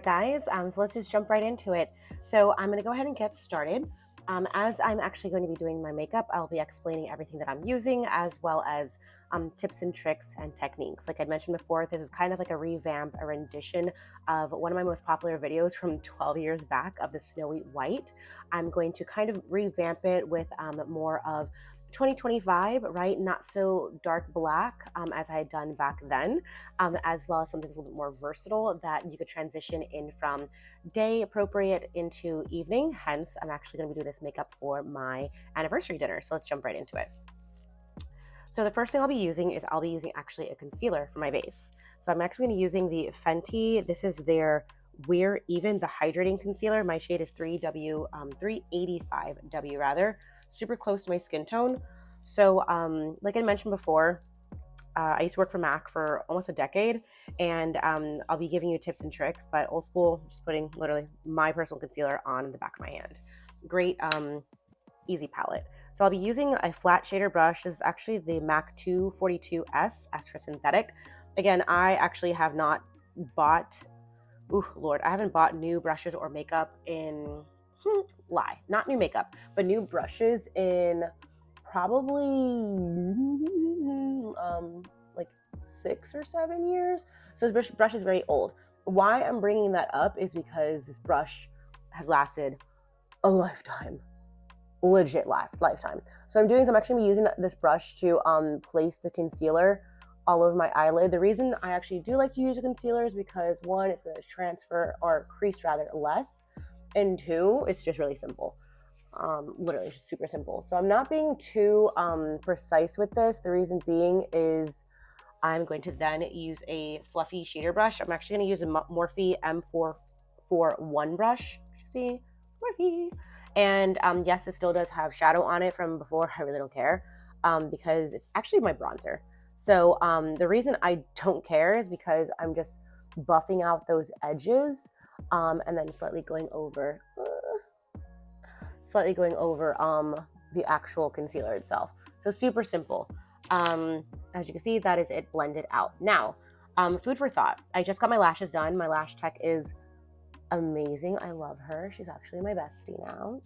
guys, so let's just jump right into it. So I'm going to go ahead and get started. As I'm actually going to be doing my makeup, I'll be explaining everything that I'm using as well as tips and tricks and techniques. Like I mentioned before, this is kind of like a revamp, a rendition of one of my most popular videos from 12 years back of the Snowy White. I'm going to kind of revamp it with more of 2025, right? Not so dark black as I had done back then, as well as something that's a little bit more versatile that you could transition in from day appropriate into evening. Hence, I'm actually going to be doing this makeup for my anniversary dinner. So let's jump right into it. So the first thing I'll be using is actually a concealer for my base. So I'm actually going to be using the Fenty. This is their We're Even, the hydrating concealer. My shade is 385W rather. Super close to my skin tone. So like I mentioned before, I used to work for MAC for almost a decade, and I'll be giving you tips and tricks, but old school, just putting literally my personal concealer on the back of my hand. Great, easy palette. So I'll be using a flat shader brush. This is actually the MAC 242S, S for synthetic. Again, I actually have not bought, I haven't bought new brushes or makeup in, not new makeup, but new brushes in probably like 6 or 7 years. So this brush is very old. Why I'm bringing that up is because this brush has lasted a lifetime, legit lifetime. So I'm actually using this brush to place the concealer all over my eyelid. The reason I actually do like to use a concealer is because one, it's going to transfer or crease rather less, and two, it's just really simple. Literally just super simple. So I'm not being too precise with this. The reason being is I'm going to then use a fluffy shader brush. I'm actually going to use a Morphe M441 brush. See, Morphe. And yes, it still does have shadow on it from before. I really don't care because it's actually my bronzer. So the reason I don't care is because I'm just buffing out those edges and then slightly going over the actual concealer itself. So super simple. As you can see, that is it blended out. Now, food for thought. I just got my lashes done. My lash tech is amazing. I love her. She's actually my bestie now.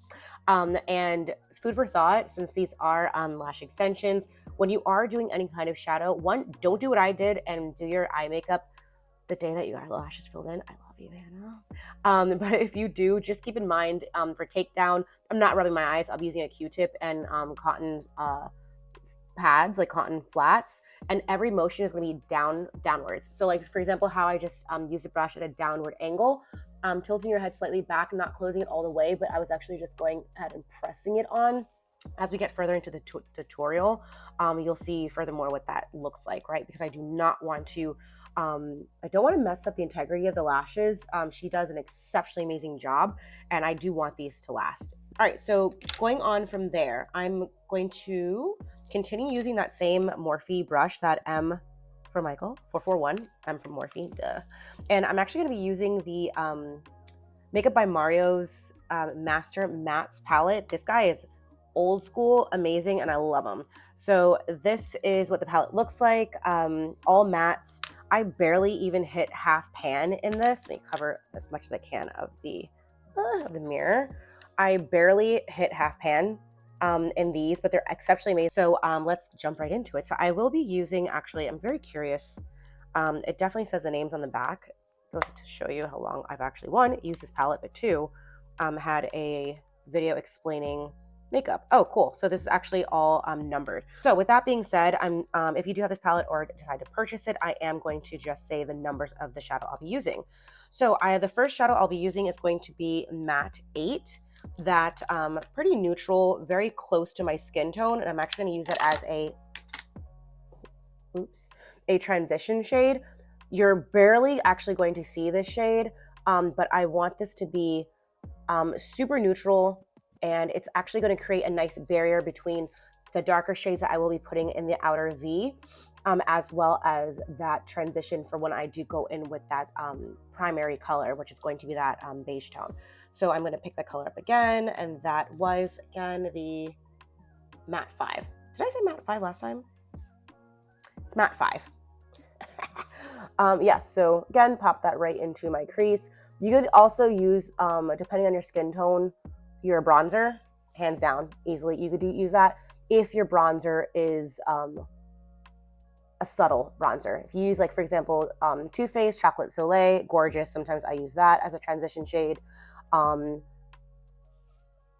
And food for thought, since these are lash extensions, when you are doing any kind of shadow, one, don't do what I did and do your eye makeup the day that you got lashes filled in. I love you, Hannah. But if you do, just keep in mind for takedown, I'm not rubbing my eyes. I'll be using a Q-tip and cotton pads, like cotton flats, and every motion is going to be downwards. So like, for example, how I just used the brush at a downward angle, tilting your head slightly back, not closing it all the way, but I was actually just going ahead and pressing it on. As we get further into the tutorial, you'll see furthermore what that looks like, right? Because I do not want to I don't want to mess up the integrity of the lashes. She does an exceptionally amazing job, and I do want these to last. All right, so going on from there, I'm going to continue using that same Morphe brush, that M for Michael, 441, M for Morphe, duh. And I'm actually going to be using the Makeup by Mario's Master Mattes palette. This guy is old school, amazing, and I love him. So this is what the palette looks like, all mattes. I barely even hit half pan in this. Let me cover as much as I can of the mirror. I barely hit half pan in these, but they're exceptionally amazing. So let's jump right into it. So I will be using, actually, I'm very curious. It definitely says the names on the back. Goes to show you how long I've actually, one, used this palette, but two, had a video explaining makeup. Oh, cool. So this is actually all numbered. So with that being said, if you do have this palette or decide to purchase it, I am going to just say the numbers of the shadow I'll be using. So the first shadow I'll be using is going to be Matte 8. That pretty neutral, very close to my skin tone, and I'm actually going to use it as a transition shade. You're barely actually going to see this shade, but I want this to be super neutral, and it's actually going to create a nice barrier between the darker shades that I will be putting in the outer V, as well as that transition for when I do go in with that primary color, which is going to be that beige tone. So I'm going to pick the color up again, and that was, again, the Matte 5. Did I say Matte 5 last time? It's Matte 5. Yes, so again, pop that right into my crease. You could also use, depending on your skin tone, your bronzer, hands down, easily. You could use that if your bronzer is a subtle bronzer. If you use, like, for example, Too Faced Chocolate Soleil, gorgeous. Sometimes I use that as a transition shade.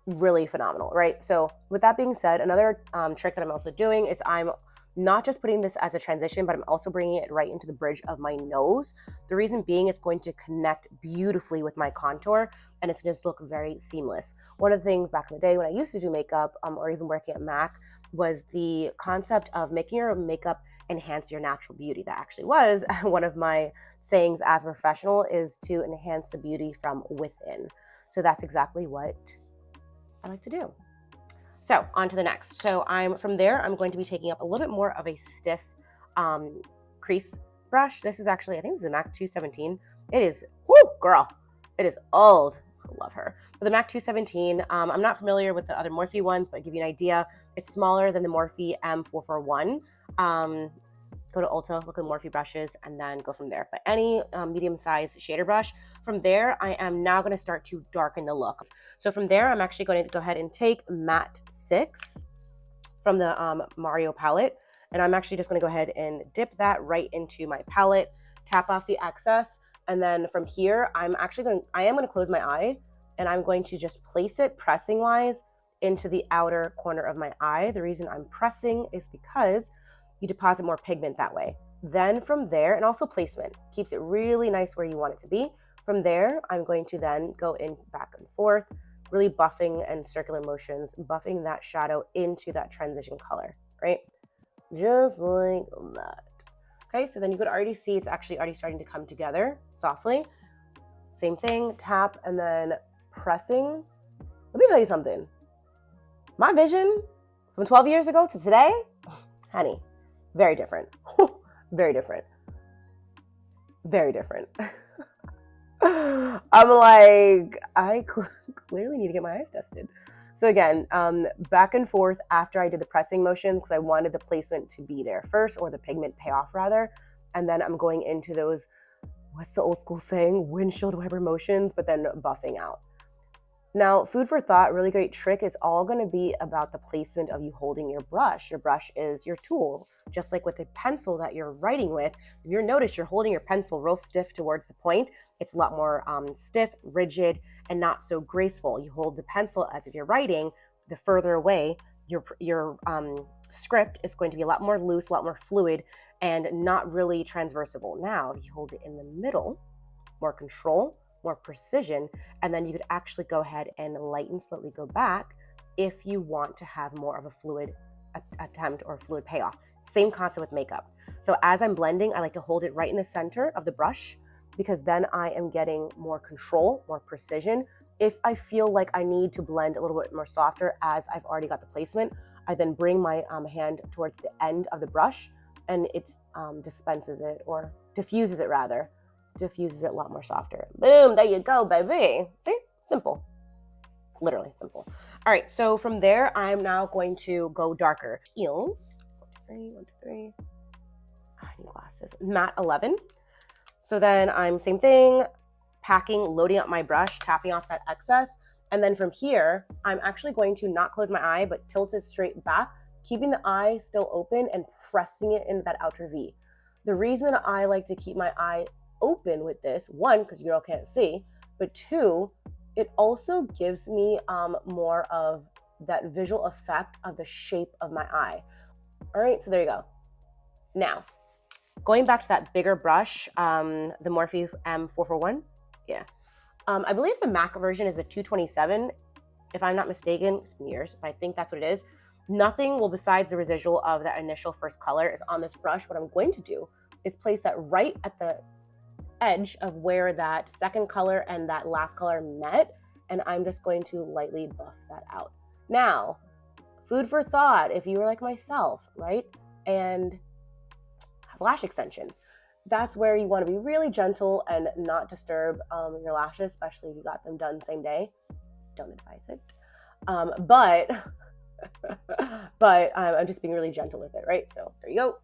Really phenomenal, right? So with that being said, another trick that I'm also doing is I'm not just putting this as a transition, but I'm also bringing it right into the bridge of my nose. The reason being, it's going to connect beautifully with my contour and it's going to just look very seamless. One of the things back in the day when I used to do makeup, or even working at MAC, was the concept of making your makeup enhance your natural beauty. That actually was one of my sayings as a professional, is to enhance the beauty from within. So that's exactly what I like to do. So on to the next. So from there, I'm going to be taking up a little bit more of a stiff crease brush. This is actually, I think this is the MAC 217. It is, whoo, girl, it is old. I love her. But the MAC 217, I'm not familiar with the other Morphe ones, but I'll give you an idea. It's smaller than the Morphe M441. Go to Ulta, look at Morphe brushes, and then go from there. But any medium-sized shader brush. From there, I am now going to start to darken the look. So from there, I'm actually going to go ahead and take Matte 6 from the Mario palette, and I'm actually just going to go ahead and dip that right into my palette, tap off the excess, and then from here, I am going to close my eye, and I'm going to just place it pressing-wise into the outer corner of my eye. The reason I'm pressing is because you deposit more pigment that way. Then from there, and also placement, keeps it really nice where you want it to be. From there, I'm going to then go in back and forth, really buffing and circular motions, buffing that shadow into that transition color, right? Just like that. Okay, so then you could already see it's actually already starting to come together softly. Same thing, tap and then pressing. Let me tell you something. My vision from 12 years ago to today, honey, very different. Very different. Very different. I'm like, I clearly need to get my eyes tested. So again, back and forth after I did the pressing motion, because I wanted the placement to be there first, or the pigment payoff rather. And then I'm going into those, what's the old school saying? Windshield wiper motions, but then buffing out. Now, food for thought, really great trick, is all going to be about the placement of you holding your brush. Your brush is your tool, just like with the pencil that you're writing with. If you notice, you're holding your pencil real stiff towards the point. It's a lot more stiff, rigid, and not so graceful. You hold the pencil as if you're writing. The further away, your script is going to be a lot more loose, a lot more fluid, and not really transversible. Now, if you hold it in the middle, more control, more precision, and then you could actually go ahead and lighten, slowly go back if you want to have more of a fluid attempt or fluid payoff. Same concept with makeup. So as I'm blending, I like to hold it right in the center of the brush, because then I am getting more control, more precision. If I feel like I need to blend a little bit more softer as I've already got the placement, I then bring my hand towards the end of the brush and it dispenses it, or diffuses it rather. Diffuses it a lot more softer. Boom, there you go, baby. See, simple, literally simple. All right, so from there, I'm now going to go darker. Heels, 1, 2, 3. I need glasses. Matte 11. So then I'm same thing, packing, loading up my brush, tapping off that excess. And then from here, I'm actually going to not close my eye, but tilt it straight back, keeping the eye still open and pressing it into that outer V. The reason that I like to keep my eye open with this, one, because you all can't see, but two, it also gives me more of that visual effect of the shape of my eye. All right, so there you go. Now, going back to that bigger brush, the Morphe M441, yeah. I believe the MAC version is a 227. If I'm not mistaken, it's been years, but I think that's what it is. Nothing will, besides the residual of that initial first color, is on this brush. What I'm going to do is place that right at the edge of where that second color and that last color met, and I'm just going to lightly buff that out. Now, food for thought, if you were like myself, right, and have lash extensions, that's where you want to be really gentle and not disturb your lashes, especially if you got them done same day. Don't advise it. But I'm just being really gentle with it, right? So there you go.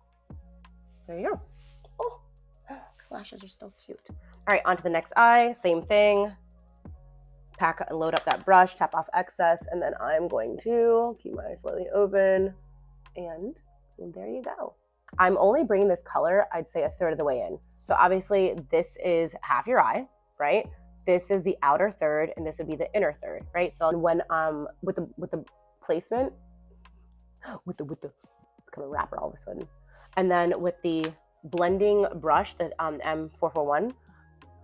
There you go. Oh, lashes are still cute. All right, on to the next eye, same thing. Pack and load up that brush, tap off excess, and then I'm going to keep my eyes slightly open, and there you go. I'm only bringing this color, I'd say, a third of the way in. So obviously this is half your eye, right? This is the outer third, and this would be the inner third, right? So when with the placement, with the become a rapper all of a sudden, and then with the blending brush, the M441,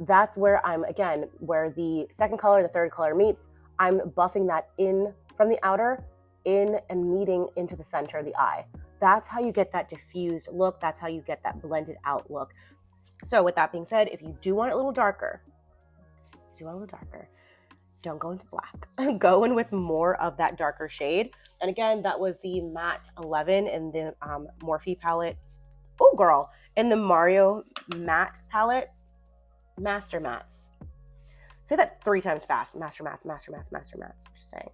that's where I'm, again, where the second color, the third color meets, I'm buffing that in from the outer, in and meeting into the center of the eye. That's how you get that diffused look. That's how you get that blended out look. So with that being said, if you do want it a little darker, don't go into black. Go in with more of that darker shade. And again, that was the matte 11 in the Morphe palette. Oh girl, in the Mario matte palette. Master Mattes. Say that 3 times fast. Master Mattes, Master Mattes, Master Mattes. Just saying.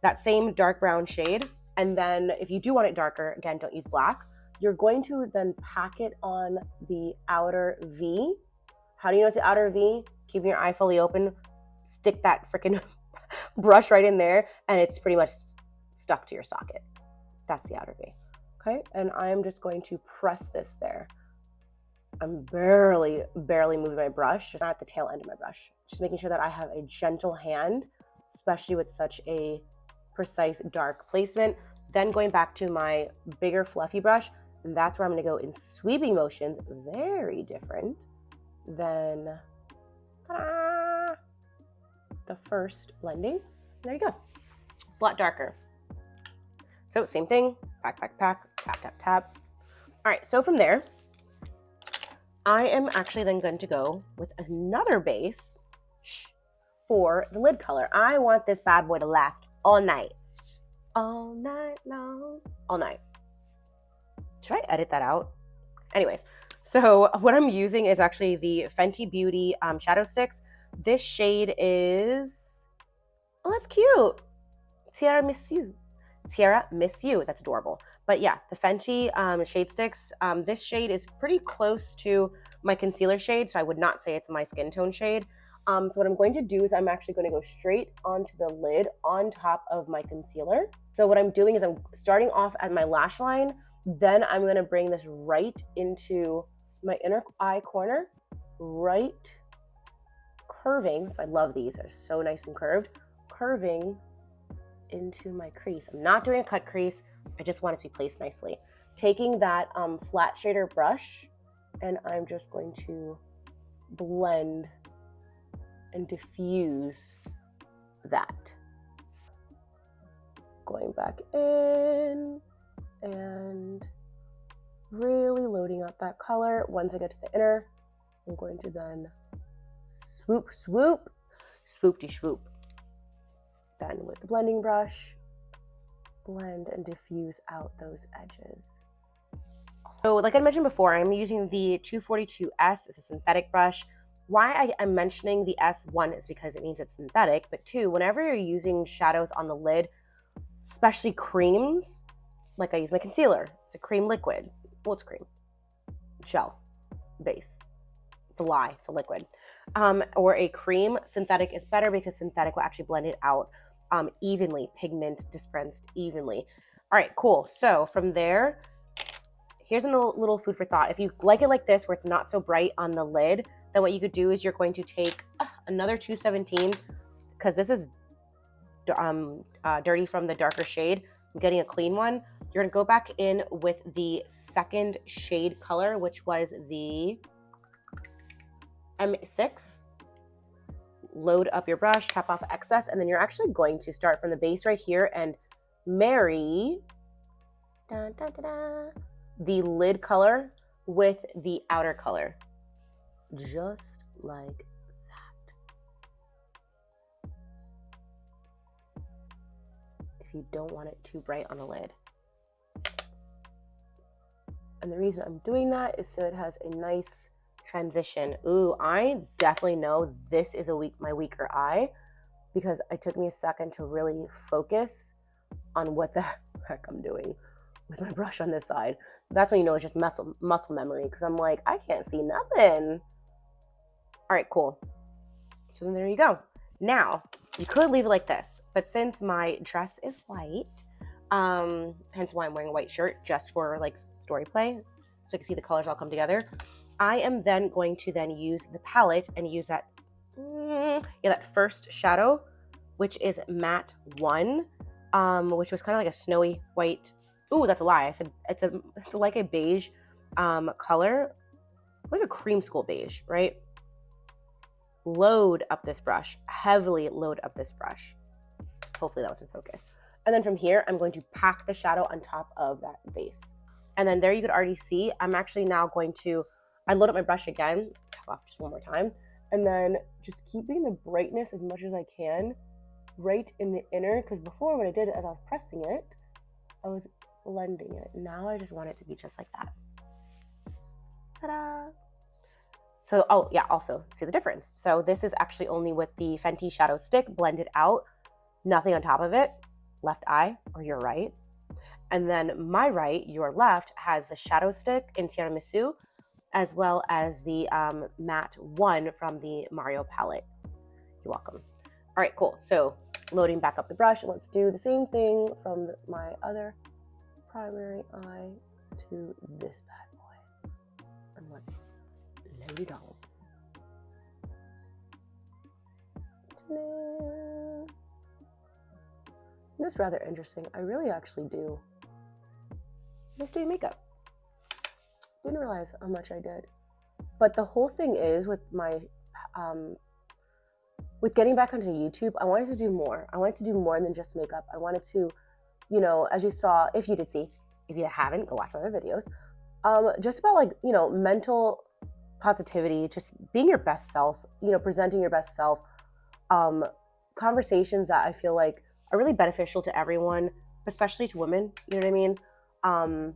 That same dark brown shade. And then if you do want it darker, again, don't use black. You're going to then pack it on the outer V. How do you know it's the outer V? Keeping your eye fully open. Stick that freaking brush right in there, and it's pretty much stuck to your socket. That's the outer V. Okay, and I'm just going to press this there. I'm barely moving my brush, just not at the tail end of my brush. Just making sure that I have a gentle hand, especially with such a precise dark placement. Then going back to my bigger fluffy brush, and that's where I'm gonna go in sweeping motions, very different than the first blending. There you go. It's a lot darker. So same thing, pack, pack, pack, tap, tap, tap. All right, so from there, I am actually then going to go with another base for the lid color. I want this bad boy to last all night. All night long. All night. Should I edit that out? Anyways, so what I'm using is actually the Fenty Beauty shadow sticks. This shade is, oh, that's cute. Tiara Miss You. Tiara Miss You. That's adorable. But yeah, the Fenty shade sticks. This shade is pretty close to my concealer shade, so I would not say it's my skin tone shade. So what I'm going to do is I'm actually going to go straight onto the lid on top of my concealer. So what I'm doing is I'm starting off at my lash line, then I'm going to bring this right into my inner eye corner, right curving. So I love these, they're so nice and curved, curving into my crease. I'm not doing a cut crease, I just want it to be placed nicely. Taking that flat shader brush, and I'm just going to blend and diffuse that. Going back in and really loading up that color. Once I get to the inner, I'm going to then swoop, swoop, swoop-de-swoop. Then with the blending brush, blend and diffuse out those edges. So like I mentioned before, I'm using the 242S. It's a synthetic brush. Why I'm mentioning the S1 is because it means it's synthetic, but 2, whenever you're using shadows on the lid, especially creams, like I use my concealer, it's a cream liquid. Well, it's cream. Gel. Base. It's a lie. It's a liquid. Or a cream, synthetic is better because synthetic will actually blend it out evenly, pigment dispensed evenly. All right, cool. So from there, here's a little food for thought. If you like it like this, where it's not so bright on the lid, then what you could do is you're going to take another 217, because this is dirty from the darker shade. I'm getting a clean one. You're gonna go back in with the second shade color, which was the M6. Load up your brush, tap off excess, and then you're actually going to start from the base right here and marry the lid color with the outer color. Just like that. If you don't want it too bright on the lid. And the reason I'm doing that is so it has a nice transition. Ooh, I definitely know this is my weaker eye, because it took me a second to really focus on what the heck I'm doing with my brush on this side. That's when you know it's just muscle memory, because I'm like, I can't see nothing. All right, cool. So then there you go. Now, you could leave it like this, but since my dress is white, hence why I'm wearing a white shirt, just for like story play, so you can see the colors all come together, I am then going to then use the palette and use that, that first shadow, which is matte 1, which was kind of like a snowy white. Ooh, that's a lie. I said it's like a beige color, like a creamsicle beige, right? Load up this brush, heavily load up this brush. Hopefully that was in focus. And then from here, I'm going to pack the shadow on top of that base. And then there you could already see, I'm actually now going to, I load up my brush again, tap off just one more time, and then just keeping the brightness as much as I can right in the inner, because before when I did it, as I was pressing it, I was blending it. Now I just want it to be just like that. Ta-da! So, oh yeah, also see the difference. So this is actually only with the Fenty Shadow Stick blended out, nothing on top of it, left eye or your right. And then my right, your left, has the Shadow Stick in Tiramisu, as well as the matte 1 from the Mario palette. You're welcome. All right, cool. So loading back up the brush, let's do the same thing from my other primary eye to this bad boy. And let's load it on. This is rather interesting. I really actually do miss doing makeup. Didn't realize how much I did. But the whole thing is with my with getting back onto YouTube, I wanted to do more. I wanted to do more than just makeup. I wanted to, you know, as you saw, if you did see, if you haven't, go watch my other videos. Just about like, you know, mental positivity, just being your best self, you know, presenting your best self. Conversations that I feel like are really beneficial to everyone, especially to women, you know what I mean?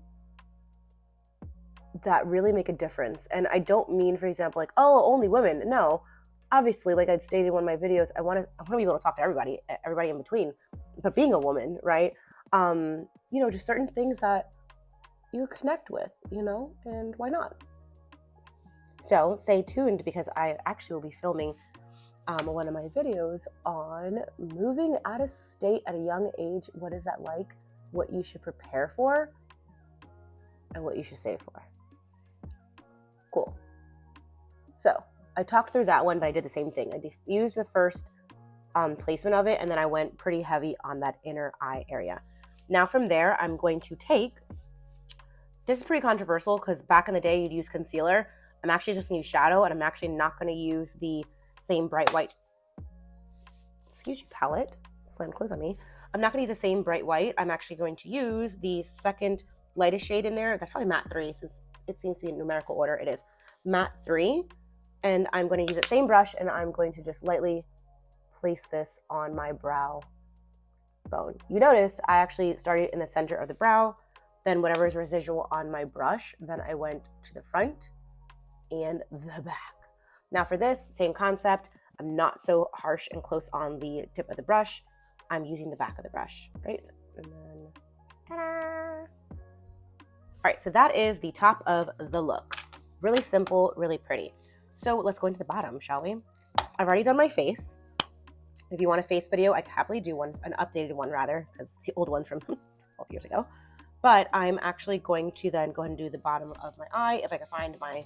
That really make a difference. And I don't mean, for example, like, oh, only women. No, obviously, like I'd stated in one of my videos, I want to be able to talk to everybody in between. But being a woman, right? You know, just certain things that you connect with, you know, and why not? So stay tuned, because I actually will be filming one of my videos on moving out of state at a young age. What is that like? What you should prepare for and what you should save for. Cool. So I talked through that one, but I did the same thing. I diffused the first placement of it, and then I went pretty heavy on that inner eye area. Now from there, I'm going to take, this is pretty controversial because back in the day you'd use concealer. I'm actually just going to use shadow, and I'm actually not going to use the same bright white, excuse you, palette, slam close on me. I'm not going to use the same bright white. I'm actually going to use the second lightest shade in there. That's probably matte 3, since it seems to be in numerical order. It is matte 3. And I'm going to use the same brush, and I'm going to just lightly place this on my brow bone. You noticed I actually started in the center of the brow, then whatever is residual on my brush, then I went to the front and the back. Now for this, same concept. I'm not so harsh and close on the tip of the brush. I'm using the back of the brush, right? And then, ta-da! All right, so that is the top of the look. Really simple, really pretty. So let's go into the bottom, shall we? I've already done my face. If you want a face video, I could happily do one, an updated one rather, because the old one's from 12 years ago. But I'm actually going to then go ahead and do the bottom of my eye if I can find my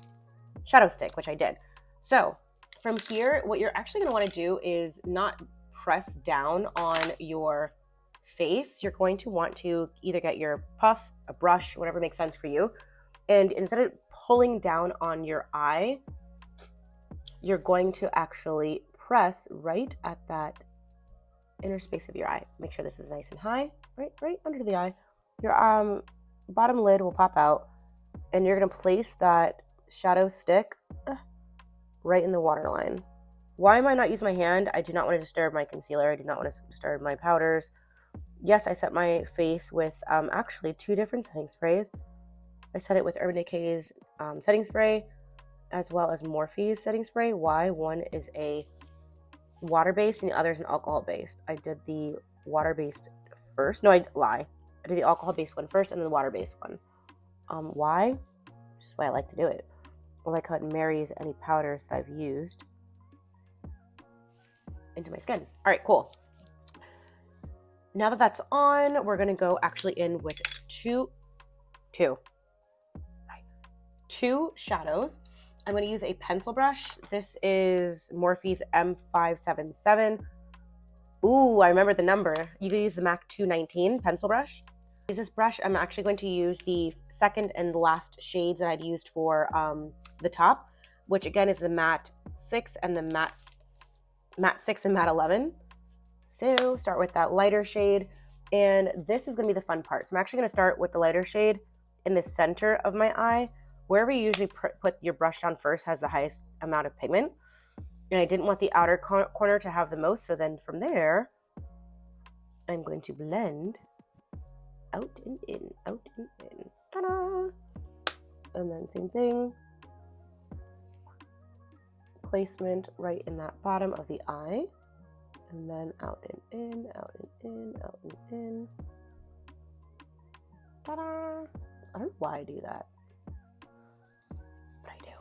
shadow stick, which I did. So from here, what you're actually going to want to do is not press down on your face. You're going to want to either get your puff, a brush, whatever makes sense for you. And instead of pulling down on your eye, you're going to actually press right at that inner space of your eye. Make sure this is nice and high, right under the eye. Your bottom lid will pop out, and you're going to place that shadow stick right in the waterline. Why am I not using my hand? I do not want to disturb my concealer. I do not want to disturb my powders. Yes, I set my face with actually 2 different setting sprays. I set it with Urban Decay's setting spray, as well as Morphe's setting spray. Why? One is a water-based and the other is an alcohol-based. I did the water-based first. No, I lie. I did the alcohol-based one first and then the water-based one. Why? Just why I like to do it. I like how it marries any powders that I've used. into my skin. All right, cool. Now that that's on, we're gonna go actually in with two shadows. I'm gonna use a pencil brush. This is Morphe's M577. Ooh, I remember the number. You can use the MAC 219 pencil brush. Use this brush. I'm actually going to use the second and last shades that I'd used for the top, which again is the matte 6 and the matte 6 and matte 11. So start with that lighter shade, and this is gonna be the fun part. So I'm actually gonna start with the lighter shade in the center of my eye. Wherever you usually put your brush down first has the highest amount of pigment. And I didn't want the outer corner to have the most, so then from there, I'm going to blend out and in, out and in. Ta-da! And then same thing. Placement right in that bottom of the eye. And then out and in, out and in, out and in. Ta-da! I don't know why I do that, but I do.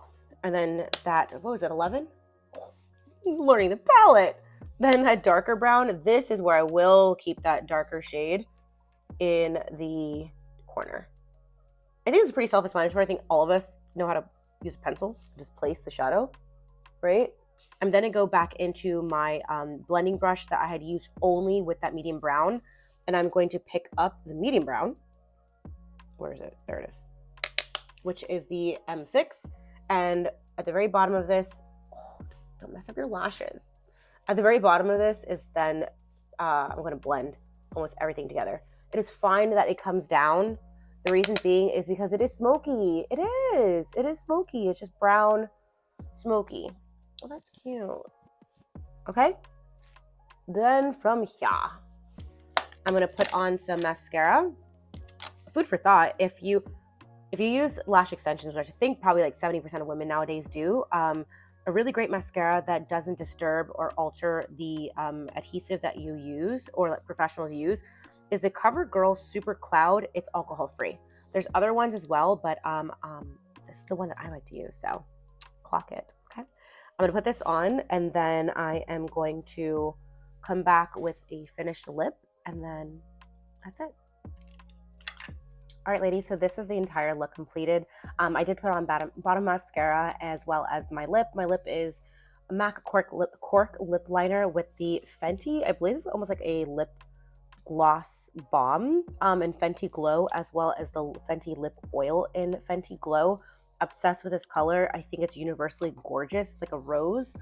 And then that, what was it, 11? Learning the palette. Then that darker brown, this is where I will keep that darker shade in the corner. I think it's pretty self-explanatory. I think all of us know how to use a pencil, just place the shadow, right? I'm then gonna go back into my blending brush that I had used only with that medium brown, and I'm going to pick up the medium brown. Where is it? There it is. Which is the M6, and at the very bottom of this, don't mess up your lashes. At the very bottom of this is then, I'm gonna blend almost everything together. It is fine that it comes down. The reason being is because it is smoky. It is smoky. It's just brown, smoky. Oh, that's cute. Okay. Then from here, I'm gonna put on some mascara. Food for thought, if you use lash extensions, which I think probably like 70% of women nowadays do, a really great mascara that doesn't disturb or alter the adhesive that you use or like professionals use is the CoverGirl Super Cloud. It's alcohol free. There's other ones as well, but this is the one that I like to use, so clock it, okay? I'm gonna put this on, and then I am going to come back with a finished lip, and then that's it. All right, ladies, so this is the entire look completed. I did put on bottom mascara as well as my lip. My lip is a MAC Cork lip liner with the Fenty. I believe it's almost like a lip gloss balm and Fenty Glow, as well as the Fenty lip oil in Fenty Glow. Obsessed with this color. I think it's universally gorgeous. It's like a rose.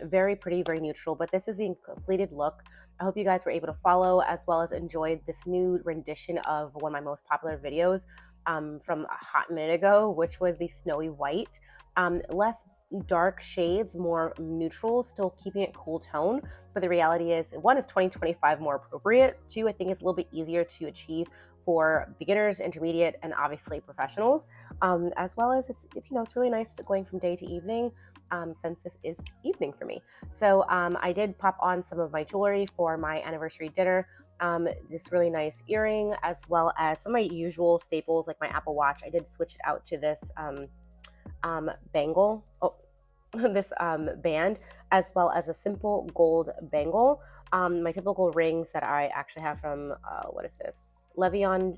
Very pretty, very neutral, but this is the completed look. I hope you guys were able to follow as well as enjoyed this new rendition of one of my most popular videos from a hot minute ago, which was the Snowy White. Less dark shades, more neutral, still keeping it cool tone. But the reality is, one, is 2025 more appropriate. Two, I think it's a little bit easier to achieve for beginners, intermediate, and obviously professionals. As well as it's really nice going from day to evening. Since this is evening for me. So I did pop on some of my jewelry for my anniversary dinner. This really nice earring, as well as some of my usual staples like my Apple Watch. I did switch it out to this bangle, this band, as well as a simple gold bangle. My typical rings that I actually have from, what is this? Levion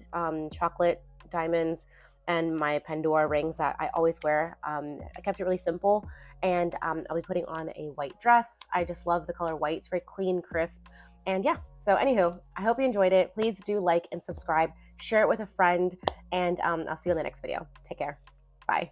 chocolate diamonds, and my Pandora rings that I always wear. I kept it really simple, and I'll be putting on a white dress. I just love the color white. It's very clean, crisp, and yeah. So anywho, I hope you enjoyed it. Please do like and subscribe, share it with a friend, and I'll see you in the next video. Take care. Bye.